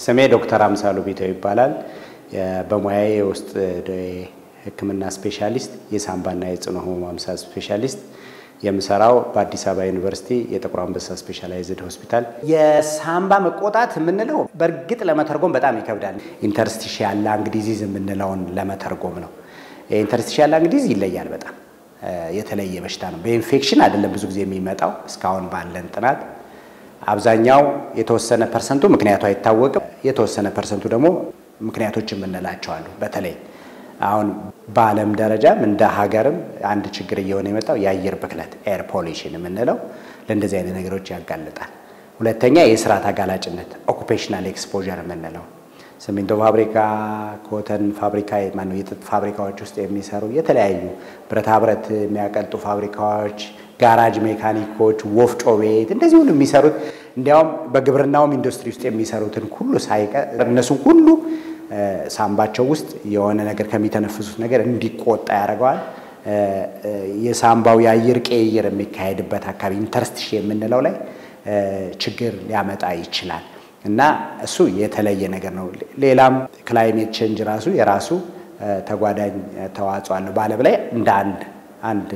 ስሜ ዶክተር አምሳሉ ቢተው ይባላል። በሙያዬ ውስጥ ሕክምና ስፔሻሊስት የሳምባና የጽኑ ህሙማን ስፔሻሊስት የምሰራው በአዲስ አበባ ዩኒቨርሲቲ የጥቁር አንበሳ ስፔሻላይዝድ ሆስፒታል። የሳምባ መቆጣት የምንለው በእርግጥ ለመተርጎም በጣም ይከብዳል። ኢንተርስቲሻል ላንግ ዲዚዝ የምንለውን ለመተርጎም ነው። ኢንተርስቲሻል ላንግ ዲዚዝ ይለያል። በጣም የተለየ በሽታ ነው። በኢንፌክሽን አይደለም ብዙ ጊዜ የሚመጣው። እስካሁን ባለን ጥናት አብዛኛው የተወሰነ ፐርሰንቱ ምክንያቱ አይታወቅም፣ የተወሰነ ፐርሰንቱ ደግሞ ምክንያቶች የምንላቸው አሉ። በተለይ አሁን በዓለም ደረጃም እንደ ሀገርም አንድ ችግር እየሆነ የመጣው የአየር ብክለት ኤር ፖሊሽን የምንለው ለእንደዚህ አይነት ነገሮች ያጋልጣል። ሁለተኛ የስራ ተጋላጭነት ኦኩፔሽናል ኤክስፖዠር የምንለው ሲሚንቶ ፋብሪካ፣ ኮተን ፋብሪካ፣ ማነው የጥጥ ፋብሪካዎች ውስጥ የሚሰሩ የተለያዩ ብረታ ብረት የሚያቀልጡ ፋብሪካዎች፣ ጋራጅ ሜካኒኮች፣ ወፍጮ ቤት እንደዚህ ሁሉ የሚሰሩት እንዲያውም በግብርናውም ኢንዱስትሪ ውስጥ የሚሰሩትን ሁሉ ሳይቀር እነሱን ሁሉ ሳምባቸው ውስጥ የሆነ ነገር ከሚተነፍሱት ነገር እንዲቆጣ ያደርገዋል። የሳምባው የአየር ቅይር የሚካሄድበት አካባቢ ኢንተርስቲሽ የምንለው ላይ ችግር ሊያመጣ ይችላል እና እሱ የተለየ ነገር ነው። ሌላም ክላይሜት ቼንጅ ራሱ የራሱ ተጓዳኝ ተዋጽኦ አለው። በዓለም ላይ እንደ አንድ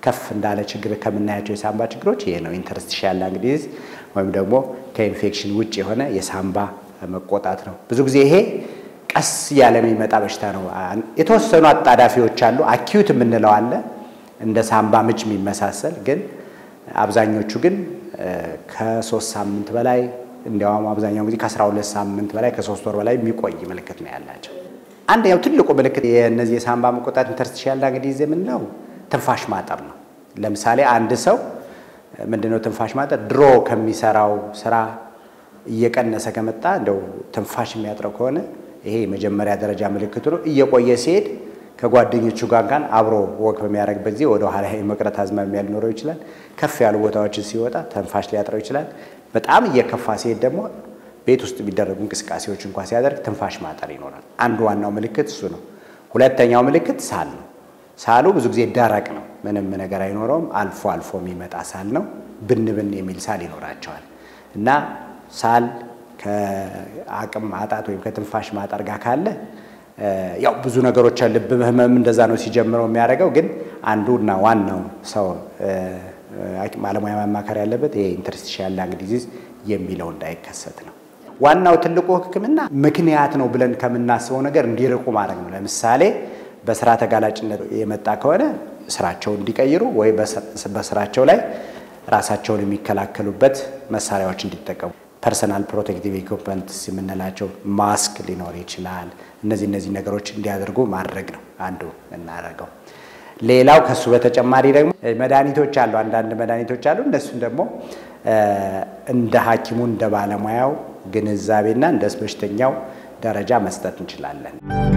ከፍ እንዳለ ችግር ከምናያቸው የሳምባ ችግሮች ይሄ ነው። ኢንተርስቲሻል ላንግ ዲዚዝ ወይም ደግሞ ከኢንፌክሽን ውጭ የሆነ የሳምባ መቆጣት ነው። ብዙ ጊዜ ይሄ ቀስ ያለ የሚመጣ በሽታ ነው። የተወሰኑ አጣዳፊዎች አሉ። አኪዩት የምንለው አለ እንደ ሳምባ ምች የሚመሳሰል ግን አብዛኞቹ ግን ከ3 ሳምንት በላይ እንዲያውም አብዛኛው ጊዜ ከ12 ሳምንት በላይ ከ3 ወር በላይ የሚቆይ ምልክት ነው ያላቸው። አንደኛው ትልቁ ምልክት የነዚህ የሳምባ መቆጣት ኢንተርስቲሻል ላንግ ዲዚዝ የምንለው ትንፋሽ ማጠር ነው። ለምሳሌ አንድ ሰው ምንድነው ትንፋሽ ማጠር ድሮ ከሚሰራው ስራ እየቀነሰ ከመጣ እንደው ትንፋሽ የሚያጥረው ከሆነ ይሄ የመጀመሪያ ደረጃ ምልክቱ ነው። እየቆየ ሲሄድ ከጓደኞቹ ጋር አብሮ ወክ በሚያደርግበት ጊዜ ወደ ኋላ የመቅረት አዝማሚያ ሊኖረው ይችላል። ከፍ ያሉ ቦታዎችን ሲወጣ ትንፋሽ ሊያጥረው ይችላል። በጣም እየከፋ ሲሄድ ደግሞ ቤት ውስጥ የሚደረጉ እንቅስቃሴዎች እንኳን ሲያደርግ ትንፋሽ ማጠር ይኖራል። አንዱ ዋናው ምልክት እሱ ነው። ሁለተኛው ምልክት ሳል ነው። ሳሉ ብዙ ጊዜ ደረቅ ነው፣ ምንም ነገር አይኖረውም። አልፎ አልፎ የሚመጣ ሳል ነው። ብን የሚል ሳል ይኖራቸዋል እና ሳል ከአቅም ማጣት ወይም ከትንፋሽ ማጠር ጋር ካለ ያው ብዙ ነገሮች ልብ ህመም እንደዛ ነው ሲጀምረው የሚያደርገው። ግን አንዱና ዋናው ሰው ባለሙያ ማማከር ያለበት ይሄ ኢንተርስቲሻል ላንግ ዲዚዝ የሚለው እንዳይከሰት ነው። ዋናው ትልቁ ሕክምና ምክንያት ነው ብለን ከምናስበው ነገር እንዲርቁ ማድረግ ነው። ለምሳሌ በስራ ተጋላጭነት የመጣ ከሆነ ስራቸውን እንዲቀይሩ ወይ በስራቸው ላይ ራሳቸውን የሚከላከሉበት መሳሪያዎች እንዲጠቀሙ ፐርሰናል ፕሮቴክቲቭ ኢኩፕመንትስ የምንላቸው ማስክ ሊኖር ይችላል። እነዚህ ነገሮች እንዲያደርጉ ማድረግ ነው አንዱ እናደርገው። ሌላው ከሱ በተጨማሪ ደግሞ መድኃኒቶች አሉ፣ አንዳንድ መድኃኒቶች አሉ። እነሱን ደግሞ እንደ ሐኪሙ እንደ ባለሙያው ግንዛቤና እንደ በሽተኛው ደረጃ መስጠት እንችላለን።